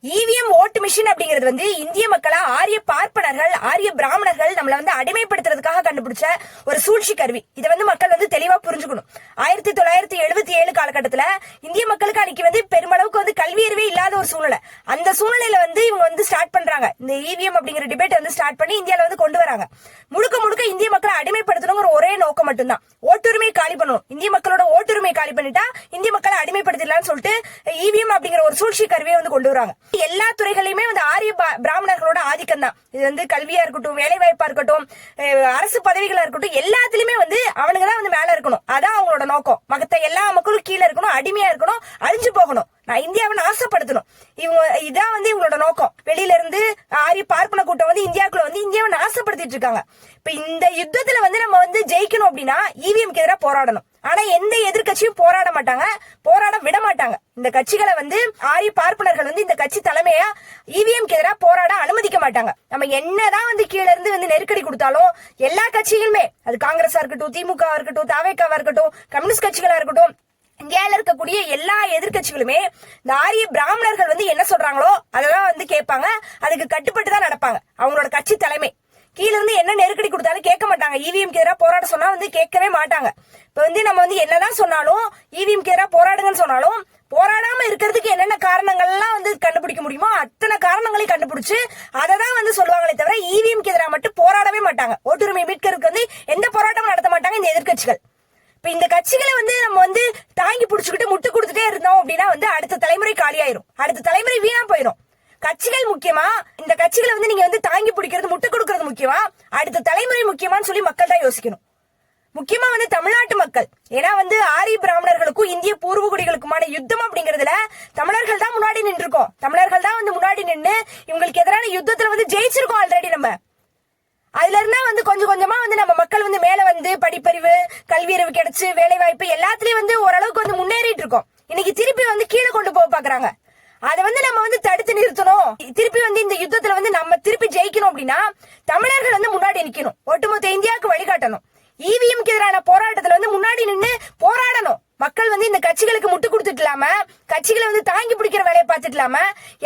EVM ஓட்டு machine அப்படிங்கிறது வந்து இந்திய மக்களை ஆரிய பார்ப்பனர்கள் ஆரிய பிராமணர்கள் நம்மள வந்து அடிமைப்படுத்துறதுக்காக கண்டுபிடிச்ச ஒரு சூழ்ச்சி கருவி. இதை வந்து மக்கள் வந்து தெளிவா புரிஞ்சுக்கணும். 1977 காலகட்டத்துல இந்திய மக்களுக்கு அன்னைக்கு வந்து பெருமளவுக்கு வந்து கல்வி அறிவே இல்லாத ஒரு சூழ்நிலை. அந்த சூழ்நிலையில வந்து இவங்க வந்து ஸ்டார்ட் பண்றாங்க. இந்த இவிஎம் அப்படிங்கிற டிபேட் வந்து ஸ்டார்ட் பண்ணி இந்தியால வந்து கொண்டு வராங்க. முழுக்க முழுக்க இந்திய மக்களை அடிமைப்படுத்தணுங்கிற ஒரே நோக்கம் மட்டும்தான். ஓட்டுரிமை காலி பண்ணணும். இந்திய மக்களோட ஓட்டுரிமை காலி பண்ணிட்டா இந்திய மக்களை அடிமைப்படுத்திடலாம்னு சொல்லிட்டு இவிஎம் அப்படிங்கிற ஒரு சூழ்ச்சி கருவியை வந்து கொண்டு வராங்க. எல்லா துறைகளையுமே வந்து ஆரிய பிராமணர்களோட ஆதிக்கம் தான். இது வந்து கல்வியா இருக்கட்டும், வேலை வாய்ப்பா இருக்கட்டும், அரசு பதவிகளா இருக்கட்டும், எல்லாத்துலயுமே வந்து அவனுங்க தான் வந்து மேல இருக்கணும். அதான் அவங்களோட நோக்கம். மத்த எல்லா மக்களும் கீழே இருக்கணும், அடிமையா இருக்கணும், அழிஞ்சு போகணும். நான் இந்தியாவை நாசப்படுத்தணும். இதான் வந்து இவங்களோட நோக்கம். வெளியில இருந்து ஆரிய பார்ப்பன கூட்டம் வந்து இந்தியாவுக்குள்ள வந்து இந்தியாவை நாசப்படுத்திட்டு இருக்காங்க. இப்ப இந்த யுத்தத்துல வந்து நம்ம வந்து ஜெயிக்கணும் அப்படின்னா இவிஎம்க்கு எதிராக போராடணும். ஆனா எந்த எதிர்கட்சியும் போராட மாட்டாங்க, போராட விட மாட்டாங்க. இந்த கட்சிகளை வந்து ஆரிய பார்ப்பனர்கள் வந்து இந்த கட்சி தலைமையா இவிஎம்க்கு எதிராக போராட அனுமதிக்க மாட்டாங்க. நம்ம என்னதான் வந்து கீழ இருந்து வந்து நெருக்கடி கொடுத்தாலும் எல்லா கட்சிகளுமே, அது காங்கிரஸா இருக்கட்டும், திமுக இருக்கட்டும், தவேகாவா இருக்கட்டும், கம்யூனிஸ்ட் கட்சிகளா இருக்கட்டும், இந்தியால இருக்கக்கூடிய எல்லா எதிர்கட்சிகளுமே இந்த ஆரிய பிராமணர்கள் வந்து என்ன சொல்றாங்களோ அதெல்லாம் வந்து கேட்பாங்க. அதுக்கு கட்டுப்பட்டு தான் நடப்பாங்க. அவங்களோட கட்சி தலைமை கீழ இருந்து என்ன நெருக்கடி கொடுத்தாலும் கேட்க மாட்டாங்க. இவிஎம்க்கு எதிராக போராட சொன்னா வந்து கேட்கவே மாட்டாங்க. இப்ப வந்து நம்ம வந்து என்னதான் சொன்னாலும் இவிஎம்க்கு எதிராக போராடுங்கன்னு சொன்னாலும் போராடாம இருக்கிறதுக்கு என்னென்ன காரணங்கள்லாம் வந்து கண்டுபிடிக்க முடியுமோ அத்தனை காரணங்களையும் கண்டுபிடிச்சு அதை தான் வந்து சொல்லுவாங்களே தவிர இவிஎம்க்கு எதிராக மட்டும் போராடவே மாட்டாங்க. ஓட்டுரிமை மீட்கிறதுக்கு வந்து எந்த போராட்டமும் நடத்த மாட்டாங்க இந்த எதிர்கட்சிகள். இப்ப இந்த கட்சிகளை வந்து நம்ம வந்து தாங்கி பிடிச்சுக்கிட்டு முட்டு கொடுத்துட்டே இருந்தோம் அப்படின்னா வந்து அடுத்த தலைமுறை காலியாயிரும், அடுத்த தலைமுறை வீணா போயிடும். கட்சிகள் முக்கியமா, இந்த கட்சிகளை வந்து நீங்க வந்து தாங்கி பிடிக்கிறது, முட்டு கொடுக்கறது முக்கியமா, அடுத்த தலைமுறை முக்கியமான்னு சொல்லி மக்கள் தான் யோசிக்கணும். முக்கியமா வந்து தமிழ்நாட்டு மக்கள். ஏன்னா வந்து ஆரிய பிராமணர்களுக்கும் இந்திய பூர்வகுடிகளுக்குமான யுத்தம் அப்படிங்கறதுல தமிழர்கள் தான் முன்னாடி நின்று இருக்கோம். தமிழர்கள் தான் வந்து முன்னாடி நின்று இவங்களுக்கு எதிரான யுத்தத்துல வந்து ஜெயிச்சிருக்கோம் ஆல்ரெடி. நம்ம அதுல இருந்தா வந்து கொஞ்சம் கொஞ்சமா வந்து நம்ம மக்கள் வந்து மேல வந்து படிப்பறிவு, கல்வி அறிவு கிடைச்சு, வேலை வாய்ப்பு எல்லாத்துலயும் வந்து ஓரளவுக்கு வந்து முன்னேறிட்டு இருக்கோம். இன்னைக்கு திருப்பி வந்து கீழே கொண்டு போக பாக்குறாங்க. அதை வந்து நம்ம வந்து தடுத்து நிறுத்தணும். திருப்பி வந்து இந்த யுத்தத்துல வந்து நம்ம திருப்பி ஜெயிக்கணும் அப்படின்னா தமிழர்கள் வந்து முன்னாடி நிக்கணும், ஒட்டுமொத்த இந்தியாவுக்கு வழிகாட்டணும். இவிஎம்க்கு எதிரான போராட்டத்துல வந்து முன்னாடி நின்று போராடணும். மக்கள் வந்து இந்த கட்சிகளுக்கு முட்டு கொடுத்துட்டு இல்லாம, கட்சிகளை வந்து தாங்கி பிடிக்கிற வேலையை பார்த்துட்டு இல்லாம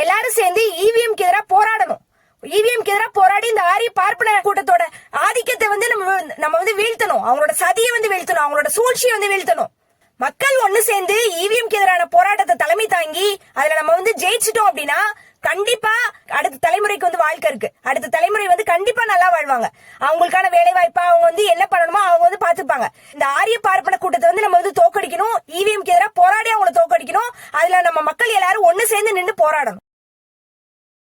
எல்லாரும் சேர்ந்து இவிஎம்க்கு எதிராக போராடணும். இவிஎம்க்கு எதிராக போராடி இந்த ஆரிய பார்ப்பன கூட்டத்தோட ஆதிக்கத்தை வந்து நம்ம வந்து வீழ்த்தணும். அவங்களோட சதியை வந்து வீழ்த்தணும், அவங்களோட சூழ்ச்சியை வந்து வீழ்த்தணும். மக்கள் ஒண்ணு சேர்ந்து இவிஎம்க்கு எதிரான போராட்டத்தை தலைமை தாங்கி அதுல நம்ம வந்து ஜெயிச்சிட்டோம் அப்படின்னா கண்டிப்பா அடுத்த தலைமுறைக்கு வந்து வாழ்க்கை இருக்கு. அடுத்த தலைமுறை வந்து கண்டிப்பா நல்லா வாழ்வாங்க. அவங்களுக்கான வேலை வாய்ப்பா அவங்க வந்து என்ன பண்ணணுமோ அவங்க வந்து பாத்துப்பாங்க. இந்த ஆரிய பார்ப்பன கூட்டத்தை வந்து நம்ம வந்து தோக்கடிக்கணும். இவிஎம்க்கு எதிராக போராடி அவங்களை தோக்கடிக்கணும். அதுல நம்ம மக்கள் எல்லாரும் ஒண்ணு சேர்ந்து நின்று போராடணும்.